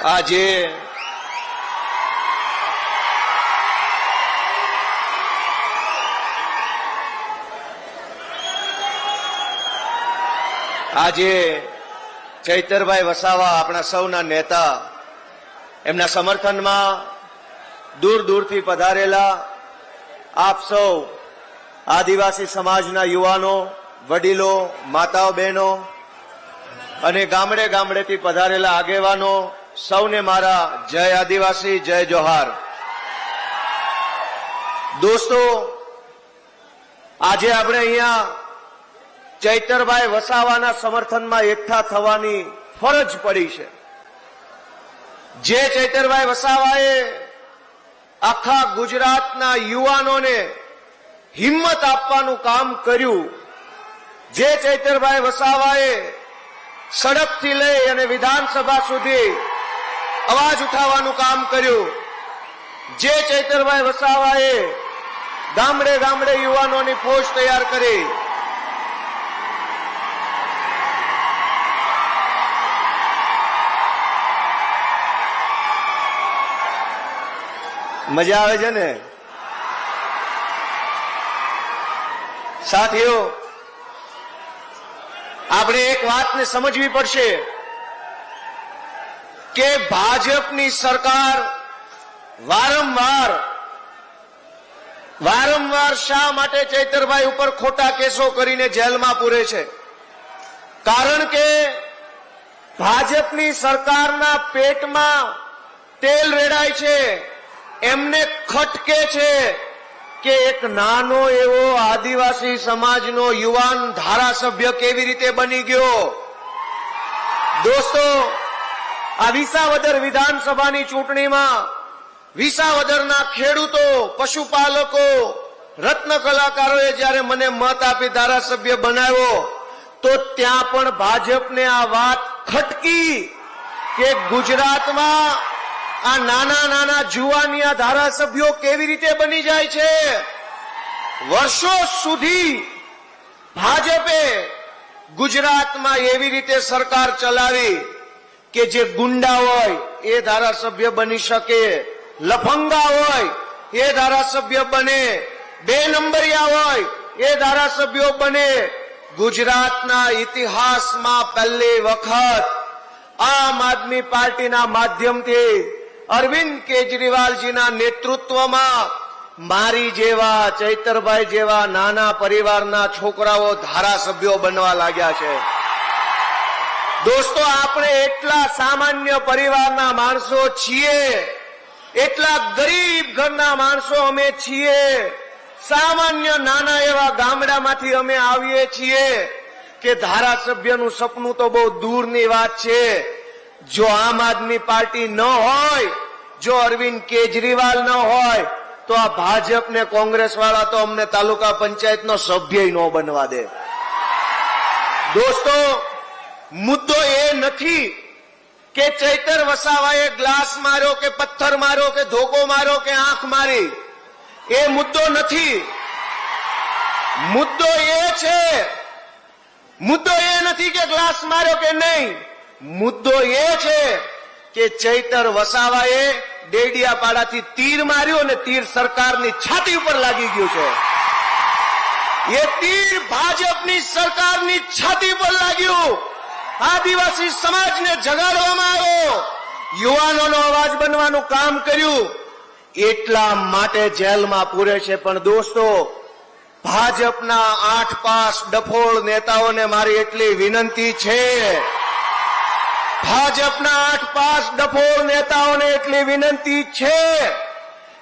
આજે ચૈતરભાઈ વસાવા આપણા સૌના નેતા, એમના સમર્થનમાં દૂર દૂરથી પધારેલા આપ સૌ આદિવાસી સમાજના યુવાનો, વડીલો, માતાઓ, બહેનો અને ગામડે ગામડેથી પધારેલા આગેવાનો સૌને મારા જય આદિવાસી, જય જોહાર. દોસ્તો, આજે આપણે અહીંયા ચૈતરભાઈ વસાવાના સમર્થનમાં એકઠા થવાની ફરજ પડી છે. જે ચૈતરભાઈ વસાવાએ આખા ગુજરાતના યુવાનોને હિંમત આપવાનું કામ કર્યું, જે ચૈતરભાઈ વસાવાએ સડકથી લઈ અને વિધાનસભા સુધી અવાજ ઉઠાવવાનું કામ કર્યું, જે ચૈતરભાઈ વસાવાએ ગામડે ગામડે યુવાનોની ફોજ તૈયાર કરી, મજા આવે છે ને સાથીઓ? આપણે એક વાતને સમજવી પડશે કે ભાજપની સરકાર વારંવાર શા માટે ચૈતરભાઈ ઉપર ખોટા કેસો કરીને જેલમાં પૂરે છે? કારણ કે ભાજપની સરકારના પેટમાં તેલ રેડાય છે. એમને ખટકે છે કે એક નાનો એવો આદિવાસી સમાજનો યુવાન ધારાસભ્ય કેવી રીતે બની ગયો. દોસ્તો, આ વિસાવદર વિધાનસભાની ચૂંટણીમાં વિસાવદરના ખેડૂતો, પશુપાલકો, રત્ન કલાકારોએ જ્યારે મને મત આપી ધારાસભ્ય બનાવ્યો તો ત્યાં પણ ભાજપને આ વાત ખટકી કે ગુજરાતમાં આ નાના નાના જુવાનિયા ધારાસભ્યો કેવી રીતે બની જાય છે. વર્ષો સુધી ભાજપે ગુજરાતમાં એવી રીતે સરકાર ચલાવી કે જે ગુંડા હોય એ ધારાસભ્ય બની શકે, લફંગા હોય એ ધારાસભ્ય બને, બે નંબરિયા હોય એ ધારાસભ્યો બને. ગુજરાતના ઇતિહાસમાં પહેલી વખત આમ આદમી પાર્ટીના માધ્યમથી અરવિંદ કેજરીવાલજીના નેતૃત્વમાં મારી જેવા, ચૈતરભાઈ જેવા નાના પરિવારના છોકરાઓ ધારાસભ્યો બનવા લાગ્યા છે. દોસ્તો, આપણે એટલા સામાન્ય પરિવારના માણસો છીએ, એટલા ગરીબ ઘરના માણસો અમે છીએ, સામાન્ય નાના એવા ગામડામાંથી અમે આવીએ છીએ કે ધારાસભ્યનું સપનું તો બહુ દૂરની વાત છે. જો આમ આદમી પાર્ટી ન હોય, જો અરવિંદ કેજરીવાલ ન હોય તો આ ભાજપ ને કોંગ્રેસ વાળા તો અમને તાલુકા પંચાયતનો સભ્ય ન બનવા દે. દોસ્તો, મુદ્દો એ નથી કે ચૈતર વસાવાએ ગ્લાસ માર્યો કે પથ્થર માર્યો કે ધોકો માર્યો કે આંખ મારી. એ મુદ્દો નથી. મુદ્દો એ નથી કે ગ્લાસ માર્યો કે નહીં. મુદ્દો એ છે કે ચૈતર વસાવાએ ડેડિયાપાડાથી તીર માર્યું અને તીર સરકારની છાતી ઉપર લાગી ગયું છે. એ તીર ભાજપની સરકારની છાતી પર લાગ્યું. આદિવાસી સમાજને જગાડવામાં આવ્યો, યુવાનોનો અવાજ બનવાનું કામ કર્યું, એટલા માટે જેલમાં પૂરે છે. પણ દોસ્તો, ભાજપના 8 પાસ ડફોળ નેતાઓને મારી એટલી વિનંતી છે, ભાજપના 8 પાસ ડફોળ નેતાઓને એટલી વિનંતી છે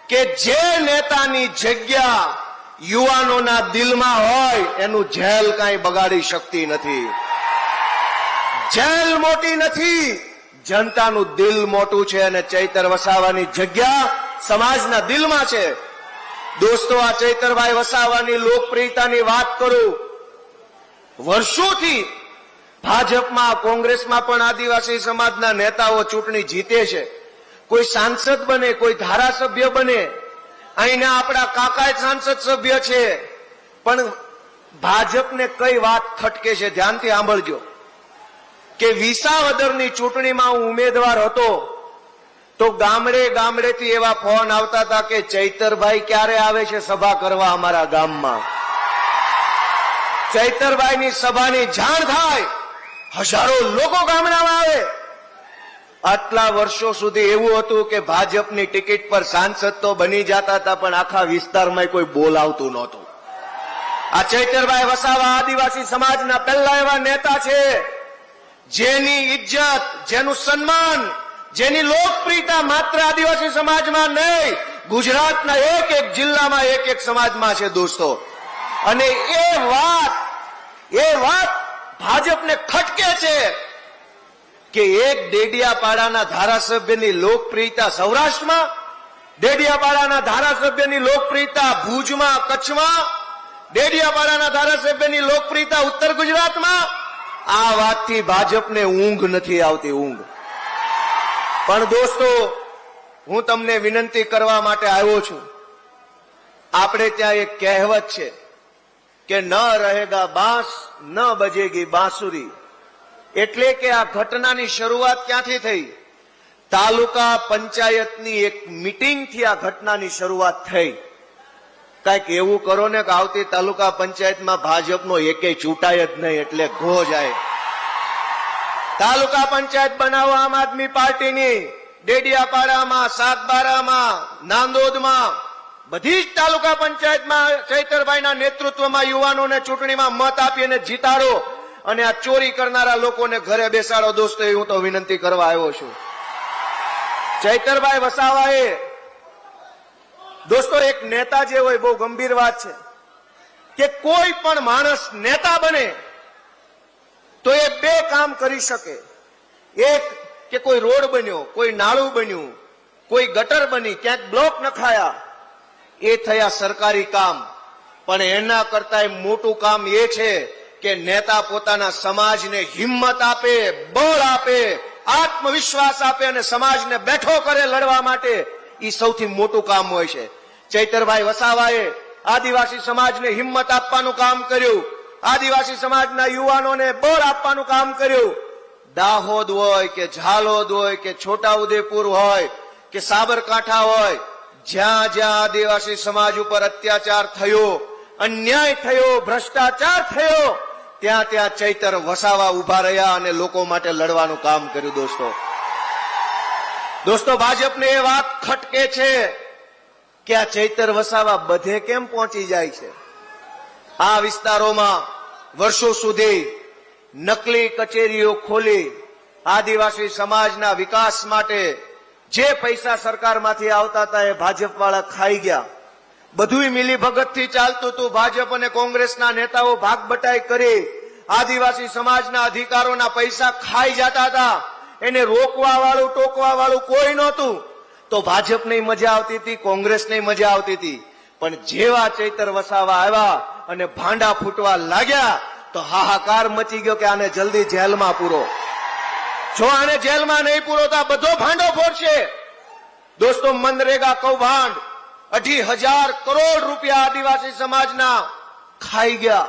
કે જે નેતાની જગ્યા યુવાનોના દિલમાં હોય એનું જેલ કાંઈ બગાડી શકતી નથી. જેલ મોટી નથી, જનતાનું દિલ મોટું છે અને ચૈતર વસાવાની જગ્યા સમાજના દિલમાં છે. દોસ્તો, આ ચૈતરભાઈ વસાવાની લોકપ્રિયતાની વાત કરું, વર્ષોથી ભાજપમાં, કોંગ્રેસમાં પણ આદિવાસી સમાજના નેતાઓ ચૂંટણી જીતે છે. કોઈ સાંસદ બને, કોઈ ધારાસભ્ય બને. અહીંના આપણા કાકા સાંસદ સભ્ય છે. પણ ભાજપને કઈ વાત ખટકે છે, ધ્યાનથી સાંભળજો કે વિસાવદરની ચૂંટણીમાં હું ઉમેદવાર હતો તો ગામડે ગામડેથી એવા ફોન આવતા હતા કે ચૈતરભાઈ ક્યારે આવે છે સભા કરવા અમારા ગામમાં. ચૈતરભાઈની સભાની જાણ થાય, હજારો લોકો ગામડામાં આવે. આટલા વર્ષો સુધી એવું હતું કે ભાજપની ટિકિટ પર સાંસદ તો બની જતા હતા, પણ આખા વિસ્તારમાં કોઈ બોલાવતું નહોતું. આ ચૈતરભાઈ વસાવા આદિવાસી સમાજના પહેલા એવા નેતા છે જેની ઇજ્જત, જેનું સન્માન, જેની લોકપ્રિયતા માત્ર આદિવાસી સમાજમાં નહીં, ગુજરાતના એક એક જિલ્લામાં, એક એક સમાજમાં છે દોસ્તો. અને એ વાત ભાજપને ખટકે છે કે એક ડેડિયાપાડાના ધારાસભ્યની લોકપ્રિયતા સૌરાષ્ટ્રમાં, ડેડિયાપાડાના ધારાસભ્યની લોકપ્રિયતા ભુજમાં, કચ્છમાં, ડેડિયાપાડાના ધારાસભ્યની લોકપ્રિયતા ઉત્તર ગુજરાતમાં. આ વાતથી ભાજપને ઊંઘ નથી આવતી, ઊંઘ. પણ દોસ્તો, હું તમને વિનંતી કરવા માટે આવ્યો છું. આપણે ત્યાં એક કહેવત છે કે ન રહેગા બાંસ ન બજેગી બાંસુરી. એટલે કે આ ઘટનાની શરૂઆત ક્યાંથી થઈ? તાલુકા પંચાયતની એક મીટિંગથી આ ઘટનાની શરૂઆત થઈ. કઈક એવું કરો ને કે આવતી તાલુકા પંચાયતમાં ભાજપનો એકેય ચૂંટાય જ નહીં, એટલે ઘો જાય. તાલુકા પંચાયત બનાવો આમ આદમી પાર્ટીની. ડેડિયાપાડામાં, સાગબારામાં, નાંદોદમાં, બધી જ તાલુકા પંચાયતમાં ચૈતરભાઈના નેતૃત્વમાં યુવાનોને ચૂંટણીમાં મત આપી અને જીતાડો, અને આ ચોરી કરનારા લોકોને ઘરે બેસાડો. દોસ્તો, એ હું તો વિનંતી કરવા આવ્યો છું. ચૈતરભાઈ વસાવાએ, દોસ્તો, એક નેતા જે હોય, બહુ ગંભીર વાત છે કે કોઈ પણ માણસ નેતા બને તો એ બે કામ કરી શકે. એક કે કોઈ રોડ બન્યો, કોઈ નાળું બન્યું, કોઈ ગટર બની, ક્યાંક બ્લોક નખાયા, એ થયા સરકારી કામ. પણ એના કરતા મોટું કામ એ છે કે નેતા પોતાના સમાજને હિંમત આપે, બળ આપે, આત્મવિશ્વાસ આપે અને સમાજને બેઠો કરે લડવા માટે. એ સૌથી મોટું કામ હોય છે. ચૈતરભાઈ વસાવાએ આદિવાસી સમાજને હિંમત આપવાનું કામ કર્યું, આદિવાસી સમાજના યુવાનોને બળ આપવાનું કામ કર્યું. દાહોદ હોય કે ઝાલોદ હોય કે છોટાઉદેપુર હોય કે સાબરકાંઠા હોય, જ્યાં જ્યાં આદિવાસી સમાજ ઉપર અત્યાચાર થયો, અન્યાય થયો, ભ્રષ્ટાચાર થયો, ત્યાં ત્યાં ચૈતર વસાવા ઉભા રહ્યા અને લોકો માટે લડવાનું કામ કર્યું. દોસ્તો, ભાજપને એ વાત ખટકે છે કે આ ચૈતર વસાવા બધે કેમ પહોંચી જાય છે. આ વિસ્તારોમાં વર્ષો સુધી નકલી કચેરીઓ ખોલી આદિવાસી સમાજના વિકાસ માટે જે પૈસા સરકારમાંથી આવતા હતા એ ભાજપ વાળા ખાઈ ગયા. બધુંય મિલીભગતથી ચાલતું હતું. ભાજપ અને કોંગ્રેસના નેતાઓ ભાગબટાઈ કરી આદિવાસી સમાજના અધિકારોના પૈસા ખાઈ જતા હતા. એને રોકવા વાળું, ટોકવા વાળું કોઈ નહોતું. તો ભાજપને મજા આવતી હતી, કોંગ્રેસને મજા આવતી હતી. પણ જેવા ચૈતર વસાવા આવ્યા અને ભાંડા ફૂટવા લાગ્યા તો હાહાકાર મચી ગયો કે આને જલ્દી જેલમાં પૂરો. જો આને જેલમાં નહીં પૂરો તો આ બધો ભાંડો ફોડશે. દોસ્તો, મનરેગા કૌભાંડ 2,500 કરોડ રૂપિયા આદિવાસી સમાજના ખાઈ ગયા.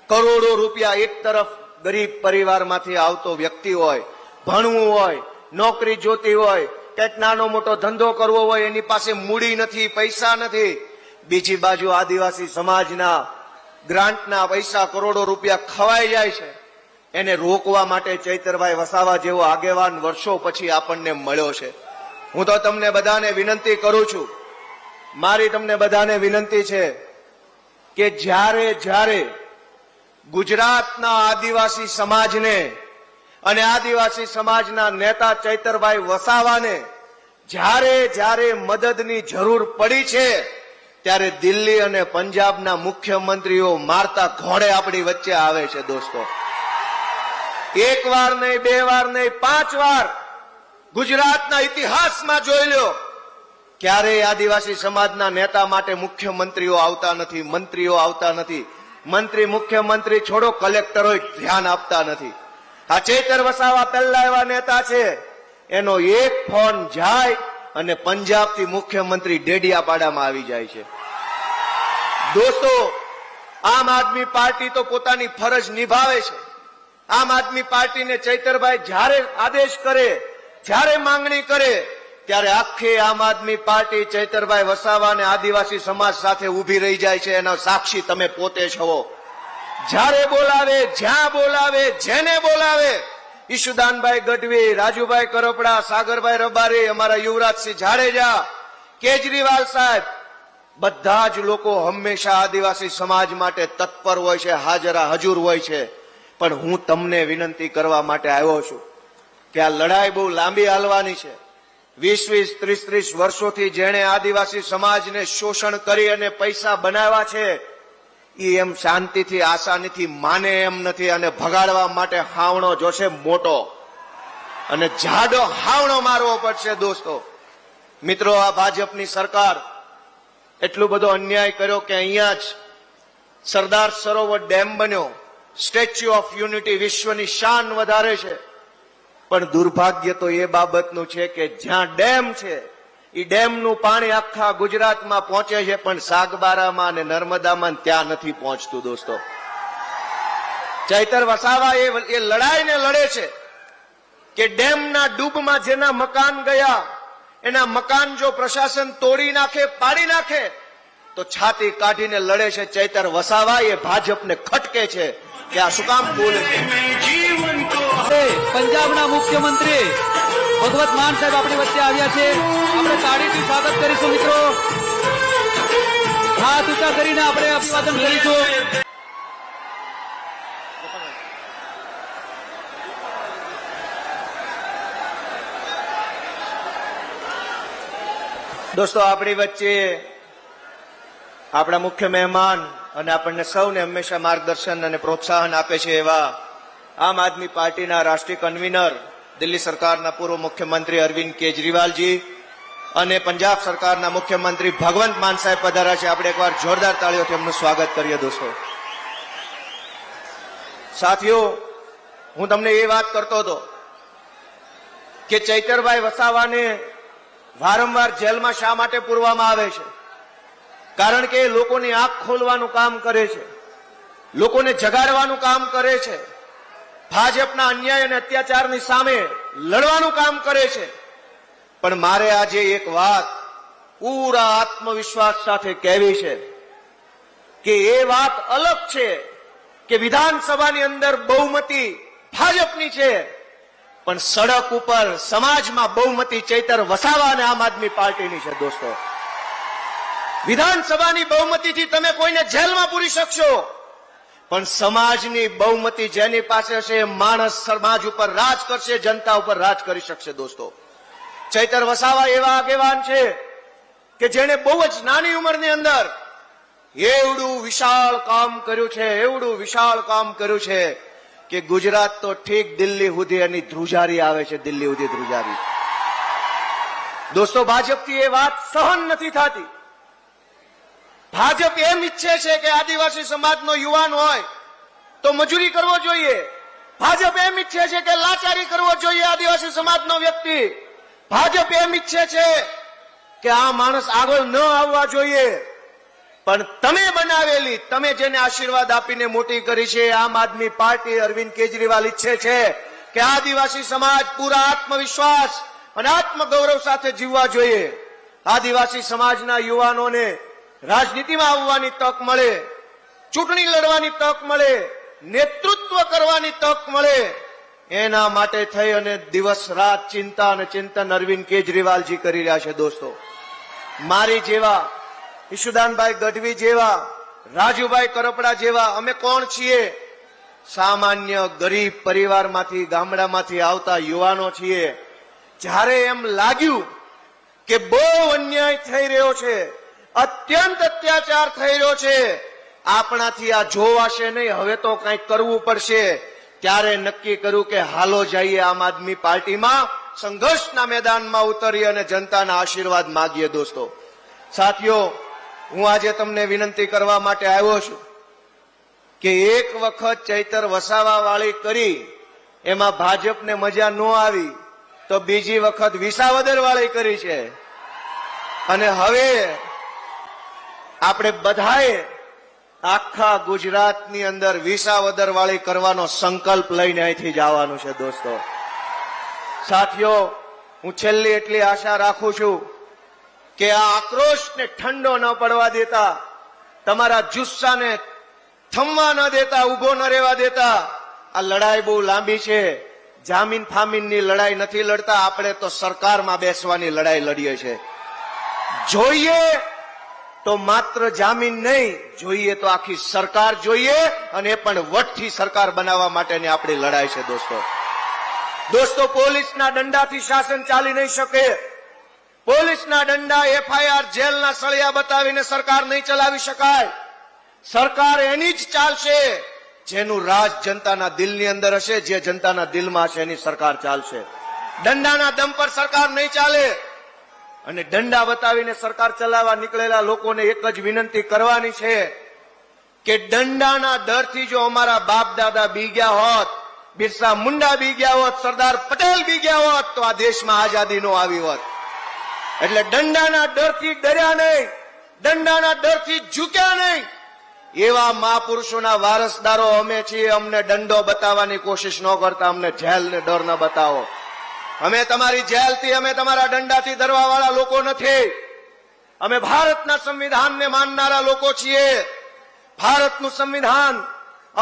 કરોડો રૂપિયા. એક તરફ ગરીબ પરિવારમાંથી આવતો વ્યક્તિ હોય, ભણવું હોય, નોકરી જોતી હોય, કંઈક નાનો મોટો ધંધો કરવો હોય, એની પાસે મૂડી નથી, પૈસા નથી. બીજી બાજુ આદિવાસી સમાજના ગ્રાન્ટના પૈસા કરોડો રૂપિયા ખવાઈ જાય છે. એને રોકવા માટે ચૈતરભાઈ વસાવા જેવો આગેવાન વર્ષો પછી આપણને મળ્યો છે. હું તો તમને બધાને વિનંતી કરું છું, મારી તમને બધાને વિનંતી છે કે જ્યારે જ્યારે ગુજરાતના આદિવાસી સમાજને અને આદિવાસી સમાજના નેતા ચૈતરભાઈ વસાવાને જ્યારે જ્યારે મદદની જરૂર પડી છે, ત્યારે દિલ્હી અને પંજાબના મુખ્યમંત્રીઓ મારતા ઘોડે આપણી વચ્ચે આવે છે. દોસ્તો, એક વાર નહીં, બે વાર નહીં, 5 વાર ગુજરાતના ઇતિહાસમાં જોઈ લો, ક્યારેય આદિવાસી સમાજના નેતા માટે મુખ્યમંત્રીઓ આવતા નથી, મંત્રીઓ આવતા નથી. મંત્રી, મુખ્યમંત્રી છોડો, કલેક્ટરો ધ્યાન આપતા નથી. આ ચૈતર વસાવા પહેલા એવા નેતા છે, એનો એક ફોન જાય અને પંજાબથી મુખ્યમંત્રી ડેડિયાપાડામાં આવી જાય છે. દોસ્તો, આમ આદમી પાર્ટી તો પોતાની ફરજ નિભાવે છે. આમ આદમી પાર્ટીને ચૈતરભાઈ જ્યારે આદેશ કરે, જ્યારે માંગણી કરે ત્યારે આખી આમ આદમી પાર્ટી ચૈતરભાઈ વસાવા અને આદિવાસી સમાજ સાથે ઉભી રહી જાય છે. એનો સાક્ષી તમે પોતે છો. જ્યારે બોલાવે, જ્યાં બોલાવે, જેને બોલાવે, ઈશુદાનભાઈ ગઢવી, રાજુભાઈ કરપડા, સાગરભાઈ રબારી, અમારા યુવરાજસિંહ જાડેજા, કેજરીવાલ સાહેબ, બધા જ લોકો હંમેશા આદિવાસી સમાજ માટે તત્પર હોય છે, હજુર હોય છે. પણ હું તમને વિનંતી કરવા માટે આવ્યો છું કે આ લડાઈ બહુ લાંબી હાલવાની છે. 20-20, 30-30 વર્ષોથી જેણે આદિવાસી સમાજને શોષણ કરી અને પૈસા બનાવ્યા છે, એ એમ શાંતિથી આસાનીથી માને એમ નથી અને ભગાડવા માટે હાવણો જોશે મોટો અને જાડો હાવણો મારવો પડશે. દોસ્તો મિત્રો, આ ભાજપની સરકાર એટલો બધો અન્યાય કર્યો કે અહીંયા જ સરદાર સરોવર ડેમ બન્યો, સ્ટેચ્યુ ઓફ યુનિટી વિશ્વની શાન વધારે છે. પણ દુર્ભાગ્ય તો એ બાબતનું છે કે જ્યાં ડેમ છે એ ડેમનું પાણી આખા ગુજરાતમાં પહોંચે છે, પણ સાગબારામાં અને નર્મદામાં ત્યાં નથી પહોંચતું. દોસ્તો, ચૈતર વસાવા એ લડાઈને લડે છે કે ડેમના ડૂબમાં જેના મકાન ગયા, એના મકાન જો પ્રશાસન તોડી નાખે, પાડી નાખે, તો છાતી કાઢીને લડે છે. ચૈતર વસાવા એ ભાજપને ખટકે છે કે આ શું કામ બોલે છે. પંજાબના મુખ્યમંત્રી ભગવત માન સાહેબ આપણી વચ્ચે આવ્યા છે. આપણે તાળીથી સ્વાગત કરીશું. મિત્રો, હાથ ઊંચા કરીને આપણે અભિવાદન કરીશું. દોસ્તો, આપણી વચ્ચે આપણા મુખ્ય મહેમાન અને આપણને સૌને હંમેશા માર્ગદર્શન અને પ્રોત્સાહન આપે છે એવા આમ આદમી પાર્ટીના રાષ્ટ્રીય કન્વીનર, દિલ્હી સરકારના પૂર્વ મુખ્યમંત્રી અરવિંદ કેજરીવાલજી અને પંજાબ સરકારના મુખ્યમંત્રી ભગવંત માન સાહેબ પધાર્યા છે. આપણે એકવાર જોરદાર તાળીઓથી એમનું સ્વાગત કરીએ. દોસ્તો, સાથીઓ, હું તમને એ વાત કરતો હતો કે ચૈતરભાઈ વસાવાને વારંવાર જેલમાં શા માટે પૂરવામાં આવે છે? કારણ કે એ લોકોની આંખ ખોલવાનું કામ કરે છે, લોકોને જગાડવાનું કામ કરે છે, ભાજપના અન્યાય અને અત્યાચારની સામે લડવાનું કામ કરે છે. પણ મારે આજે એક વાત પૂરા આત્મવિશ્વાસ સાથે કહેવી છે કે એ વાત અલગ છે કે વિધાનસભાની અંદર બહુમતી ભાજપની છે, પણ સડક ઉપર સમાજમાં બહુમતી ચૈતર વસાવા અને આમ આદમી પાર્ટીની છે. દોસ્તો, વિધાનસભાની બહુમતીથી તમે કોઈને જેલમાં પૂરી શકશો, પણ સમાજની બહુમતી જેની પાસે છે એ માણસ સમાજ ઉપર રાજ કરશે, જનતા ઉપર રાજ કરી શકશે. દોસ્તો, ચૈતર વસાવા એવા આગેવાન છે કે જેણે બહુ જ નાની ઉંમરની અંદર એવડું વિશાળ કામ કર્યું છે, એવડું વિશાળ કામ કર્યું છે કે ગુજરાત તો ઠીક દિલ્હી સુધી એની ધ્રુજારી આવે છે, દિલ્હી સુધી ધ્રુજારી. દોસ્તો, ભાજપથી એ વાત સહન નથી થતી. ભાજપ એમ ઈચ્છે છે કે આદિવાસી સમાજનો યુવાન હોય તો મજૂરી કરવો જોઈએ. ભાજપ એમ ઈચ્છે છે કે લાચારી કરવો જોઈએ આદિવાસી સમાજનો વ્યક્તિ. ભાજપ એમ ઈચ્છે છે કે આ માણસ આગળ ન આવવા જોઈએ. પણ તમે બનાવેલી, તમે જેને આશીર્વાદ આપીને મોટી કરી છે આમ આદમી પાર્ટી, અરવિંદ કેજરીવાલ ઈચ્છે છે કે આદિવાસી સમાજ પૂરા આત્મવિશ્વાસ અને આત્મગૌરવ સાથે જીવવા જોઈએ. આદિવાસી સમાજના યુવાનોને રાજનીતિમાં આવવાની તક મળે, ચૂંટણી લડવાની તક મળે, નેતૃત્વ કરવાની તક મળે, એના માટે થઈ અને દિવસ રાત ચિંતા અને ચિંતન અરવિંદ કેજરીવાલજી કરી રહ્યા છે. દોસ્તો, મારી જેવા, ઈશુદાનભાઈ ગઢવી જેવા, રાજુભાઈ કરપડા જેવા અમે કોણ છીએ? સામાન્ય ગરીબ પરિવારમાંથી, ગામડામાંથી આવતા યુવાનો છીએ. જ્યારે એમ લાગ્યું કે બહુ અન્યાય થઈ રહ્યો છે, અત્યંત અત્યાચાર થઈ રહ્યો છે, આપણાથી આ જોવાશે નહીં, હવે તો કંઈક કરવું પડશે, ત્યારે નક્કી કર્યું કે હાલો જઈએ આમ આદમી પાર્ટીમાં સંઘર્ષના મેદાનમાં ઉતરી અને જનતાના આશીર્વાદ માગીએ. દોસ્તો, સાથીઓ, હું આજે તમને વિનંતી કરવા માટે આવ્યો છું કે એક વખત ચૈતર વસાવા વાળી કરી, એમાં ભાજપને મજા ન આવી તો બીજી વખત વિસાવદર વાળી કરી છે. અને હવે આપણે બધાએ આખા ગુજરાતની અંદર વિસાવદર વાળી કરવાનો સંકલ્પ લઈને અહીંથી જવાનું છે. દોસ્તો, સાથીઓ, હું છેલ્લી એટલી આશા રાખું છું કે આ આક્રોશને ઠંડો ન પડવા દેતા, તમારા જુસ્સાને થમવા ન દેતા, ઉભો ન રહેવા દેતા. આ લડાઈ બહુ લાંબી છે. જામીન ફામીનની લડાઈ નથી લડતા, આપણે તો સરકારમાં બેસવાની લડાઈ લડીએ છીએ. જોઈએ તો માત્ર જામીન નહીં, જોઈએ તો આખી સરકાર જોઈએ, અને એ પણ વટથી સરકાર બનાવવા માટેની આપણી લડાઈ છે. દોસ્તો, પોલીસના દંડાથી શાસન ચાલી નહીં શકે. પોલીસના દંડા, એફઆઈઆર, જેલના સળિયા બતાવીને સરકાર નહીં ચલાવી શકાય. સરકાર એની જ ચાલશે જેનું રાજ જનતાના દિલની અંદર હશે, જે જનતાના દિલમાં હશે એની સરકાર ચાલશે. દંડાના દમ પર સરકાર નહીં ચાલે. અને દંડા બતાવીને સરકાર ચલાવવા નીકળેલા લોકોને એક જ વિનંતી કરવાની છે કે દંડાના ડરથી જો અમારા બાપ દાદા બી ગયા હોત, બિરસા મુંડા બી ગયા હોત, સરદાર પટેલ બી ગયા હોત, તો આ દેશમાં આઝાદી નો આવી હોત. એટલે દંડાના ડરથી ડર્યા નહીં, દંડાના ડરથી ઝૂક્યા નહીં. એવા મહાપુરુષોના વારસદારો અમે છીએ. અમને દંડો બતાવવાની કોશિશ ન કરતા, અમને જેલને ડર ન બતાવો. અમે તમારી જેલથી, અમે તમારા દંડાથી ડરવા વાળા લોકો નથી. અમે ભારતના સંવિધાનને માનનારા લોકો છીએ. ભારતનું સંવિધાન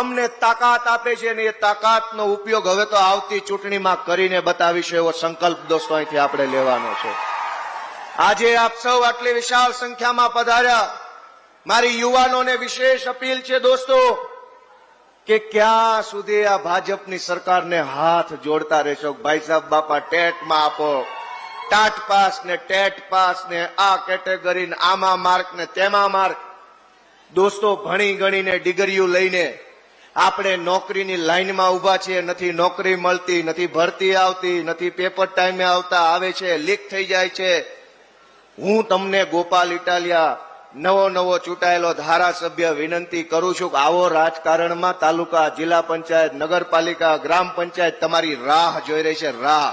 અમને તાકાત આપે છે, અને એ તાકાતનો ઉપયોગ હવે તો આવતી ચૂંટણીમાં કરીને બતાવીશું, એવો સંકલ્પ દોસ્તો અહીંથી આપણે લેવાનો છે. આજે આપ સૌ આટલી વિશાળ સંખ્યામાં પધાર્યા. મારી યુવાનોને વિશેષ અપીલ છે દોસ્તો કે ક્યાં સુધી આ ભાજપની સરકારને હાથ જોડતા રહેશો? ભાઈ સાહેબ, બાપા ટેટમાં આપો, ટાટ પાસ ને ટેટ પાસ ને આ કેટેગરી ને આમાં માર્ક ને તેમાં માર્ક. દોસ્તો, ભણી ગણીને ડિગ્રીઓ લઈને આપણે નોકરીની લાઈનમાં ઉભા છીએ. નથી નોકરી મળતી, નથી ભરતી આવતી, નથી પેપર ટાઈમે આવતા, આવે છે લીક થઈ જાય છે. હું તમને ગોપાલ ઇટાલિયા, નવો ચૂંટાયેલો ધારાસભ્ય, વિનંતી કરું છું કે આવો રાજકારણમાં તાલુકા, જિલ્લા પંચાયત, નગરપાલિકા, ગ્રામ પંચાયત તમારી રાહ જોઈ રહી છે. રાહ.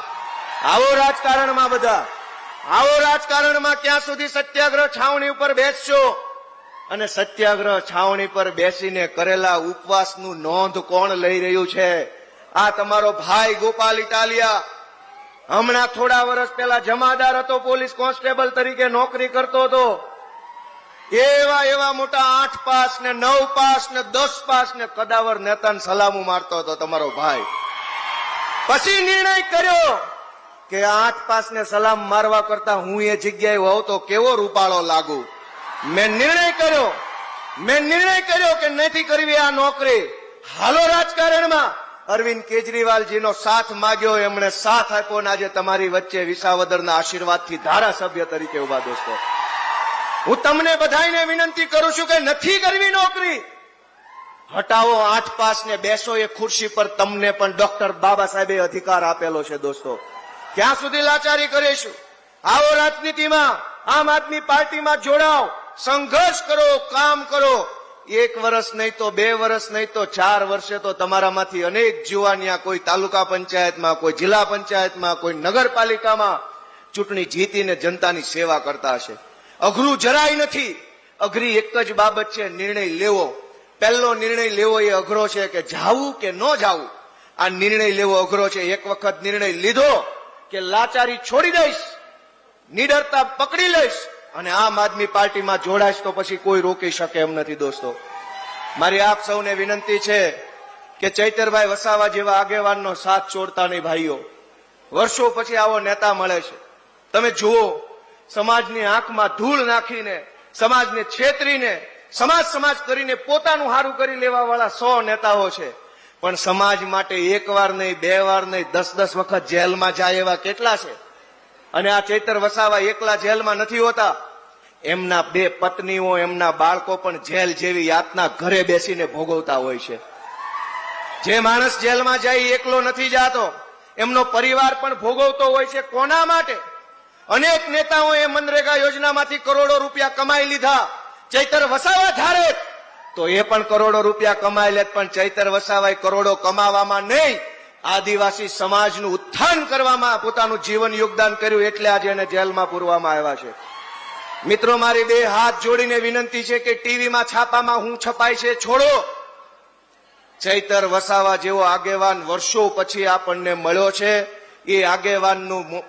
આવો રાજકારણમાં બધા, આવો રાજકારણમાં. ક્યાં સુધી સત્યાગ્રહ છાવણી ઉપર બેસશો? અને સત્યાગ્રહ છાવણી પર બેસીને કરેલા ઉપવાસનું નોંધ કોણ લઈ રહ્યું છે? આ તમારો ભાઈ ગોપાલ ઇટાલિયા. હમણાં થોડા વર્ષ પહેલા જમાદાર હતો, પોલીસ કોન્સ્ટેબલ તરીકે નોકરી કરતો હતો. એવા મોટા 8 પાસ ને 9 પાસ ને 10 પાસ ને કદાવર નેતાને સલામું મારતો હતો તમારો ભાઈ. પછી નિર્ણય કર્યો કે 8 પાસ ને સલામ મારવા કરતા હું એ જગ્યાએ હોઉં તો કેવો રૂપાળો લાગુ. મેં નિર્ણય કર્યો કે નથી કરવી આ નોકરી. હાલો રાજકારણમાં. અરવિંદ કેજરીવાલજીનો સાથ માંગ્યો, એમણે સાથ આપ્યો, ને આજે તમારી વચ્ચે વિસાવદરના આશીર્વાદથી ધારાસભ્ય તરીકે ઉભા. દોસ્તો, હું તમને બધાને વિનંતી કરું છું કે નથી કરવી નોકરી. હટાવો 8 પાસ ને બેસો એ ખુરશી પર. તમને પણ ડોક્ટર બાબા સાહેબે અધિકાર આપેલો છે. દોસ્તો, ક્યાં સુધી લાચારી કરીશું? આવો રાજનીતિમાં, આમ આદમી પાર્ટીમાં જોડાઓ, સંઘર્ષ કરો, કામ કરો. 1 વર્ષ નહીં તો 2 વર્ષ નહીં તો 4 વર્ષે તો તમારામાંથી અનેક જુવાનિયા કોઈ તાલુકા પંચાયતમાં, કોઈ જિલ્લા પંચાયતમાં, કોઈ નગરપાલિકામાં ચૂંટણી જીતીને જનતાની સેવા કરતા હશે. અઘરું જરાય નથી. અઘરી એક જ બાબત છે, નિર્ણય લેવો. પહેલો નિર્ણય લેવો એ અઘરો છે કે જાવું કે ન જાવું. આ નિર્ણય લેવો અઘરો છે. એક વખત નિર્ણય લીધો કે લાચારી છોડી દઈશ, નિડરતા પકડી લઈશ અને આમ આદમી પાર્ટીમાં જોડાઈશ, તો પછી કોઈ રોકી શકે એમ નથી. દોસ્તો, મારી આપ સૌને વિનંતી છે કે ચૈતરભાઈ વસાવા જેવા આગેવાનનો સાથ છોડતા નહીં ભાઈઓ. વર્ષો પછી આવો નેતા મળે છે. તમે જુઓ, સમાજની આંખમાં ધૂળ નાખીને, સમાજને છેતરીને, સમાજ કરીને પોતાનું હારું કરી લેવા વાળા 100 નેતાઓ છે. પણ સમાજ માટે 1 વાર નહીં, 2 વાર નહીં, 10 વખત જેલમાં જાય એવા કેટલા છે? અને આ ચૈતર વસાવા એકલા જેલમાં નથી હોતા. એમના 2 પત્નીઓ, એમના બાળકો પણ જેલ જેવી યાતના ઘરે બેસીને ભોગવતા હોય છે. જે માણસ જેલમાં જાય એકલો નથી જાતો, એમનો પરિવાર પણ ભોગવતો હોય છે. કોના માટે? અનેક નેતાઓએ મનરેગા યોજનામાંથી કરોડો રૂપિયા કમાઈ લીધા. ચૈતર વસાવા ધારે તો એ પણ કરોડો રૂપિયા કમાઈ લે. પણ ચૈતર વસાવાએ કરોડો કમાવામાં નહીં, આદિવાસી સમાજનું ઉત્થાન કરવામાં પોતાનું જીવન યોગદાન કર્યું. એટલે આજે એને જેલમાં પૂરવામાં આવ્યા છે. મિત્રો, મારી 2 હાથ જોડીને વિનંતી છે કે ટીવીમાં, છાપામાં હું છપાય છે છોડો. ચૈતર વસાવા જેવો આગેવાન વર્ષો પછી આપણને મળ્યો છે. એ આગેવાનનું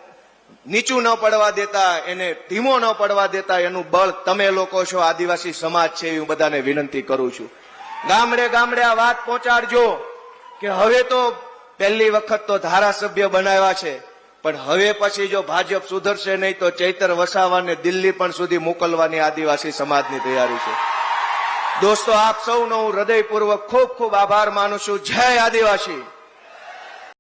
નીચું ન પડવા દેતા, એને ધીમો ન પડવા દેતા, એનું બળ તમે લોકો છો, આદિવાસી સમાજ છે, હું બધાને વિનંતી કરું છું. ગામડે ગામડે આ વાત પહોંચાડજો કે હવે તો પહેલી વખત તો ધારાસભ્ય બનાવ્યા છે, પણ હવે પછી જો ભાજપ સુધરશે નહીં તો ચૈતર વસાવાને દિલ્હી પણ સુધી મોકલવાની આદિવાસી સમાજની તૈયારી છે. દોસ્તો, આપ સૌનો હું હૃદયપૂર્વક ખૂબ ખૂબ આભાર માનું છું. જય આદિવાસી.